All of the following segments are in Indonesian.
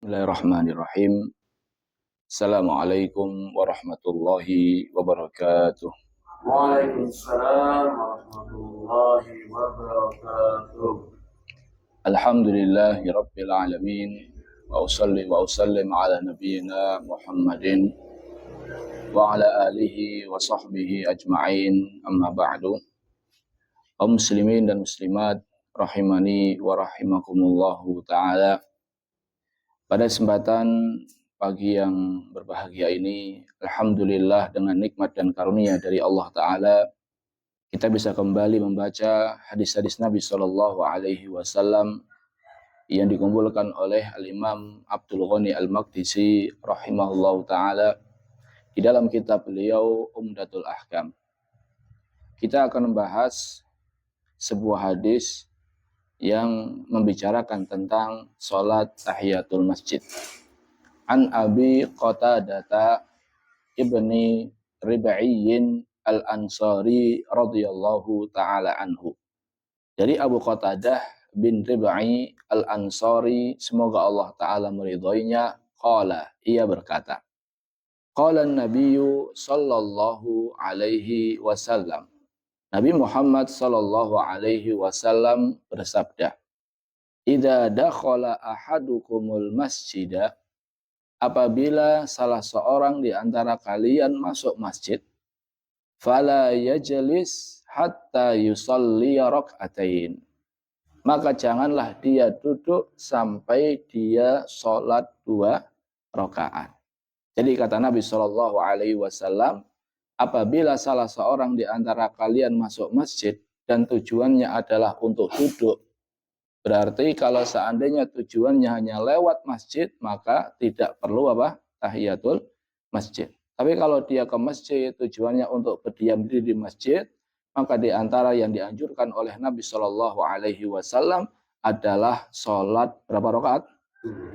Bismillahirrahmanirrahim. Assalamualaikum warahmatullahi wabarakatuh. Waalaikumsalam warahmatullahi wabarakatuh. Alhamdulillahi rabbil alamin. Wa usalli wa usallim ala nabiyyina Muhammadin wa ala alihi wa sahbihi ajma'in. Amma ba'du. Kaum muslimin dan muslimat rahimani wa rahimakumullahu ta'ala. Pada kesempatan pagi yang berbahagia ini, alhamdulillah dengan nikmat dan karunia dari Allah Ta'ala, kita bisa kembali membaca hadis-hadis Nabi Sallallahu Alaihi Wasallam yang dikumpulkan oleh Al-Imam Abdul Ghani Al-Maqdisi rahimahullahu Ta'ala di dalam kitab beliau Umdatul Ahkam. Kita akan membahas sebuah hadis yang membicarakan tentang sholat tahiyatul masjid. An Abi Qatadah ibni Rib'iyyin al-Ansari radhiyallahu ta'ala anhu. Dari Abu Qatadah bin Rib'i al-Ansari, semoga Allah ta'ala meridhoinya, qala, ia berkata, qala an-nabiyyu sallallahu alaihi wasallam, Nabi Muhammad sallallahu alaihi wasallam bersabda, idza dakhala ahadukumul masjida, apabila salah seorang di antara kalian masuk masjid, fala yajlis hatta yusalli rak'atain, maka janganlah dia duduk sampai dia sholat 2 rakaat. Jadi kata Nabi sallallahu alaihi wasallam, apabila salah seorang di antara kalian masuk masjid dan tujuannya adalah untuk duduk, berarti kalau seandainya tujuannya hanya lewat masjid, maka tidak perlu tahiyatul masjid. Tapi kalau dia ke masjid tujuannya untuk berdiam diri di masjid, maka di antara yang dianjurkan oleh Nabi Shallallahu Alaihi Wasallam adalah sholat berapa rakaat?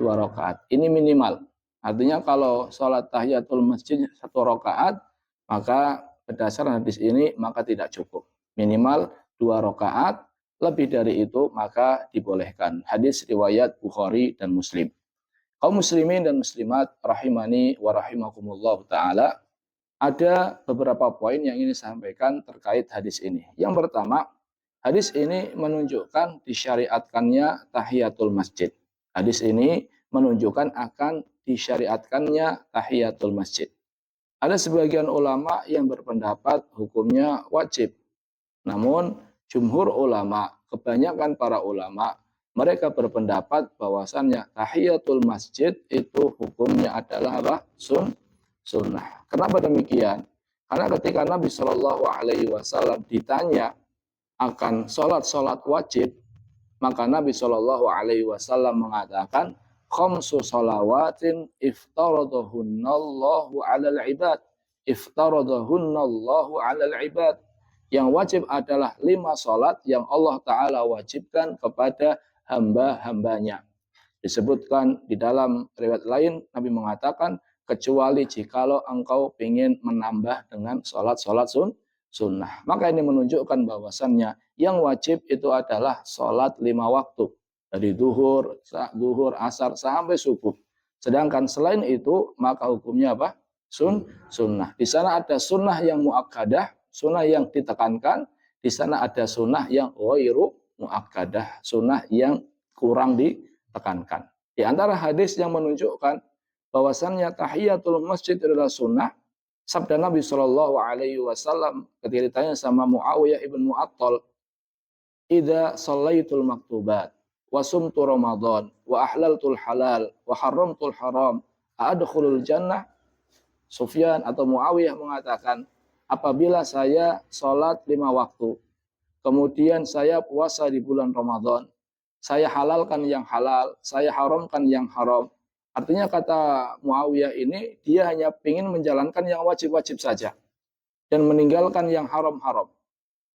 2 rakaat. Ini minimal. Artinya kalau sholat tahiyatul masjid 1 rakaat, maka berdasarkan hadis ini maka tidak cukup. Minimal 2 rakaat, lebih dari itu maka dibolehkan. Hadis riwayat Bukhari dan Muslim. Kaum muslimin dan muslimat rahimani wa rahimakumullah ta'ala, ada beberapa poin yang ingin disampaikan terkait hadis ini. Yang pertama, hadis ini menunjukkan disyariatkannya tahiyatul masjid. Hadis ini menunjukkan akan disyariatkannya tahiyatul masjid. Ada sebagian ulama yang berpendapat hukumnya wajib. Namun jumhur ulama, kebanyakan para ulama, mereka berpendapat bahwasannya tahiyatul masjid itu hukumnya adalah sunnah. Kenapa demikian? Karena ketika Nabi Shallallahu Alaihi Wasallam ditanya akan sholat wajib, maka Nabi Shallallahu Alaihi Wasallam mengatakan, khamsu shalawatin iftaradahunallahu 'alal 'ibad. Iftaradahunallahu 'alal 'ibad. Yang wajib adalah 5 salat yang Allah Ta'ala wajibkan kepada hamba-hambanya. Disebutkan di dalam riwayat lain, Nabi mengatakan, kecuali jikalau engkau ingin menambah dengan salat-salat sunnah. Maka ini menunjukkan bahwasannya yang wajib itu adalah salat 5 waktu. Dari duhur, asar, sampai subuh. Sedangkan selain itu, maka hukumnya apa? Sunnah. Di sana ada sunnah yang muakkadah, sunnah yang ditekankan. Di sana ada sunnah yang ghairu muakkadah, sunnah yang kurang ditekankan. Di antara hadis yang menunjukkan bahwasannya tahiyatul masjid adalah sunnah, sabda Nabi Shallallahu Alaihi Wasallam ketika ditanya sama Muawiyah ibn Mu'attal, idza shallaitul maktubat wa sumtu Ramadan wa ahlaltul halal wa haramtul haram adkhulul jannah. Sufyan atau Muawiyah mengatakan, apabila saya sholat 5 waktu, kemudian saya puasa di bulan Ramadan, saya halalkan yang halal, saya haramkan yang haram. Artinya kata Muawiyah ini, dia hanya ingin menjalankan yang wajib-wajib saja dan meninggalkan yang haram-haram.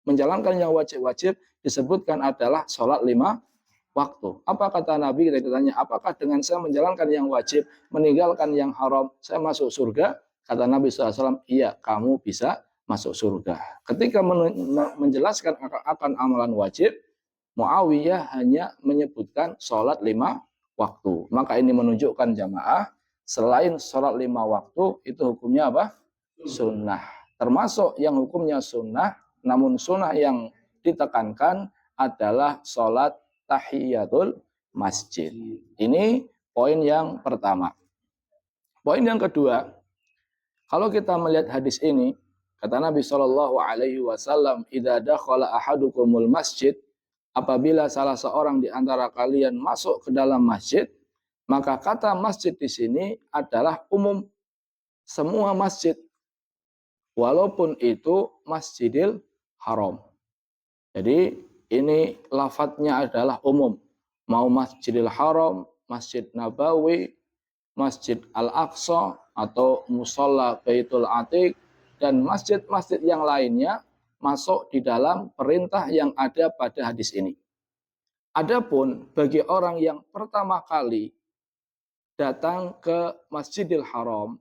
Menjalankan yang wajib-wajib disebutkan adalah sholat 5 waktu. Apa kata Nabi? Kita ditanya, apakah dengan saya menjalankan yang wajib, meninggalkan yang haram, saya masuk surga? Kata Nabi SAW, iya, kamu bisa masuk surga. Ketika menjelaskan akan amalan wajib, Muawiyah hanya menyebutkan sholat 5 waktu. Maka ini menunjukkan jamaah, selain sholat 5 waktu, itu hukumnya apa? Sunnah. Termasuk yang hukumnya sunnah, namun sunnah yang ditekankan adalah sholat tahiyatul masjid. Ini poin yang pertama. Poin yang kedua, kalau kita melihat hadis ini, kata Nabi Shallallahu Alaihi Wasallam, "Idza dakhala ahadukumul masjid," apabila salah seorang di antara kalian masuk ke dalam masjid, maka kata masjid di sini adalah umum, semua masjid, walaupun itu Masjidil Haram. Jadi ini lafadznya adalah umum, mau Masjidil Haram, Masjid Nabawi, Masjid Al-Aqsa, atau Musalla Baitul Atiq, dan masjid-masjid yang lainnya masuk di dalam perintah yang ada pada hadis ini. Adapun bagi orang yang pertama kali datang ke Masjidil Haram,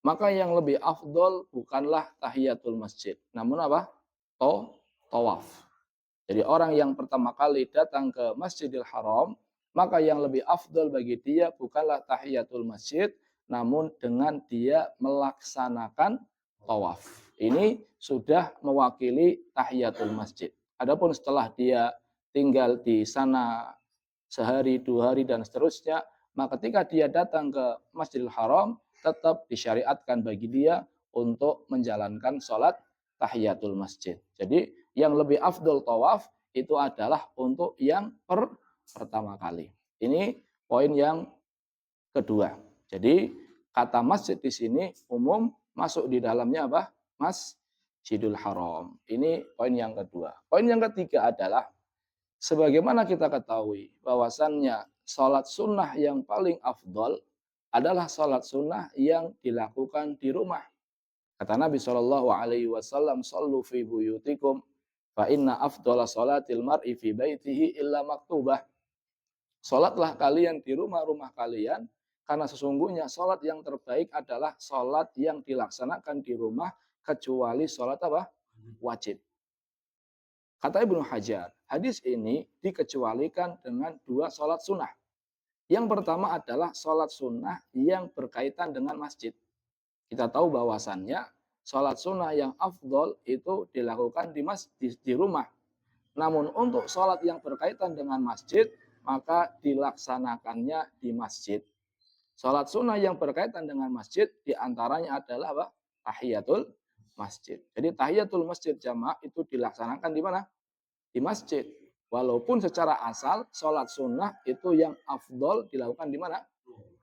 maka yang lebih afdol bukanlah tahiyatul masjid, namun apa? Tawaf. Jadi orang yang pertama kali datang ke Masjidil Haram, maka yang lebih afdol bagi dia bukanlah tahiyatul masjid, namun dengan dia melaksanakan tawaf. Ini sudah mewakili tahiyatul masjid. Adapun setelah dia tinggal di sana sehari, 2 hari, dan seterusnya, maka ketika dia datang ke Masjidil Haram, tetap disyariatkan bagi dia untuk menjalankan sholat tahiyatul masjid. Jadi yang lebih afdol tawaf itu adalah untuk yang pertama kali. Ini poin yang kedua. Jadi kata masjid di sini umum, masuk di dalamnya apa? Masjidil Haram. Ini poin yang kedua. Poin yang ketiga adalah sebagaimana kita ketahui bahwasannya sholat sunnah yang paling afdol adalah sholat sunnah yang dilakukan di rumah. Kata Nabi SAW, "Shallu fi buyutikum, fa inna afdhala sholatil mar'i fi baitihi illa maktubah." Sholatlah kalian di rumah-rumah kalian, karena sesungguhnya sholat yang terbaik adalah sholat yang dilaksanakan di rumah, kecuali sholat apa? Wajib. Kata Ibnu Hajar, hadis ini dikecualikan dengan 2 sholat sunnah. Yang pertama adalah sholat sunnah yang berkaitan dengan masjid. Kita tahu bahwasannya sholat sunnah yang afdol itu dilakukan di rumah. Namun untuk sholat yang berkaitan dengan masjid, maka dilaksanakannya di masjid. Sholat sunnah yang berkaitan dengan masjid diantaranya adalah apa? Tahiyatul masjid. Jadi tahiyatul masjid jamaah itu dilaksanakan di mana? Di masjid. Walaupun secara asal sholat sunnah itu yang afdol dilakukan di mana?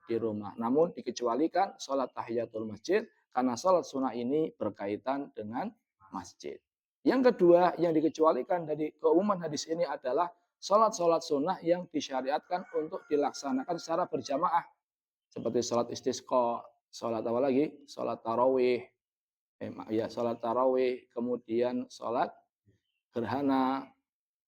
Di rumah. Namun dikecualikan sholat tahiyatul masjid karena sholat sunnah ini berkaitan dengan masjid. Yang kedua yang dikecualikan dari keumuman hadis ini adalah sholat-sholat sunnah yang disyariatkan untuk dilaksanakan secara berjamaah. Seperti sholat istisqa, sholat apa lagi? Sholat tarawih, sholat tarawih, kemudian sholat gerhana.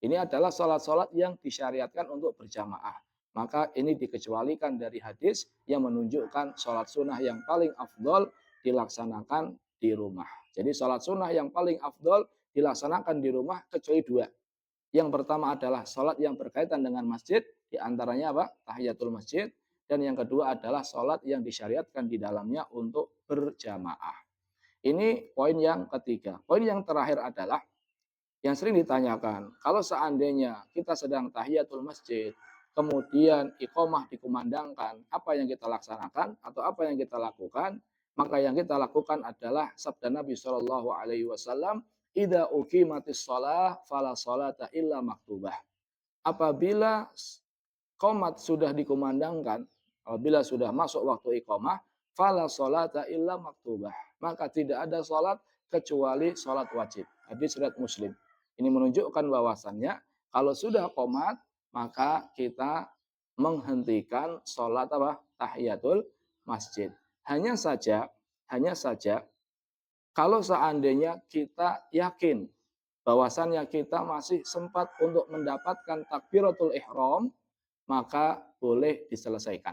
Ini adalah sholat-sholat yang disyariatkan untuk berjamaah. Maka ini dikecualikan dari hadis yang menunjukkan sholat sunnah yang paling afdol dilaksanakan di rumah. Jadi sholat sunnah yang paling afdol dilaksanakan di rumah kecuali 2. Yang pertama adalah sholat yang berkaitan dengan masjid, diantaranya apa? Tahiyatul masjid. Dan yang kedua adalah sholat yang disyariatkan di dalamnya untuk berjamaah. Ini poin yang ketiga. Poin yang terakhir adalah yang sering ditanyakan, kalau seandainya kita sedang tahiyatul masjid, kemudian iqamah dikumandangkan, apa yang kita laksanakan atau apa yang kita lakukan? Maka yang kita lakukan adalah sabda Nabi Shallallahu Alaihi Wasallam, "Idza uqimatis shalah fala sholata illa maktubah." Apabila qomat sudah dikumandangkan, apabila sudah masuk waktu iqamah, fala sholata illa maktubah. Maka tidak ada sholat kecuali sholat wajib. Hadis riwayat Muslim. Ini menunjukkan bahwasannya kalau sudah qomat, maka kita menghentikan sholat apa? Tahiyatul masjid. Hanya saja kalau seandainya kita yakin bahwasannya kita masih sempat untuk mendapatkan takbiratul ihram, maka boleh diselesaikan.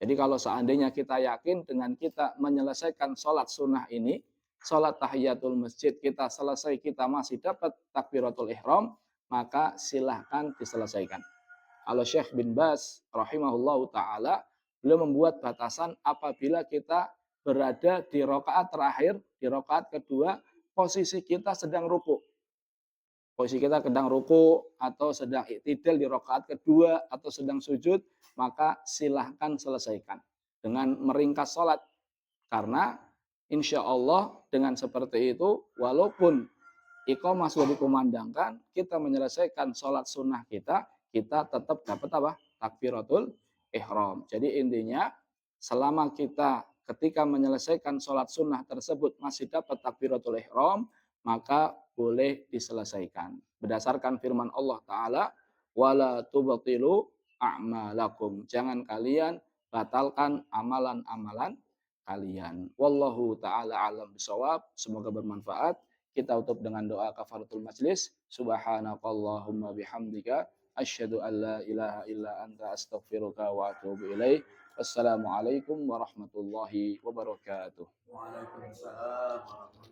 Jadi kalau seandainya kita yakin dengan kita menyelesaikan sholat sunnah ini, sholat tahiyatul masjid kita selesai, kita masih dapat takbiratul ihram, maka silahkan diselesaikan. Kalau Syekh bin Baz rahimahullahu taala, beliau membuat batasan apabila kita berada di rakaat terakhir, di rakaat kedua, posisi kita sedang ruku. Posisi kita sedang ruku atau sedang i'tidal di rakaat kedua atau sedang sujud, maka silahkan selesaikan dengan meringkas sholat. Karena insya Allah dengan seperti itu, walaupun iqamah sudah dikumandangkan, kita menyelesaikan sholat sunnah kita, kita tetap dapat apa? Takbiratul ihram. Jadi intinya, selama kita ketika menyelesaikan sholat sunnah tersebut masih dapat takbiratul ihram, maka boleh diselesaikan. Berdasarkan firman Allah Ta'ala, wala tubatilu a'malakum. Jangan kalian batalkan amalan-amalan kalian. Wallahu ta'ala alam bisawab. Semoga bermanfaat. Kita tutup dengan doa kafaratul majlis. Subhanakallahumma bihamdika asyhadu an la ilaha illa anta astaghfiruka wa atubu ilaik. Wassalamualaikum warahmatullahi wabarakatuh. Waalaikumsalam warahmatullahi wabarakatuh.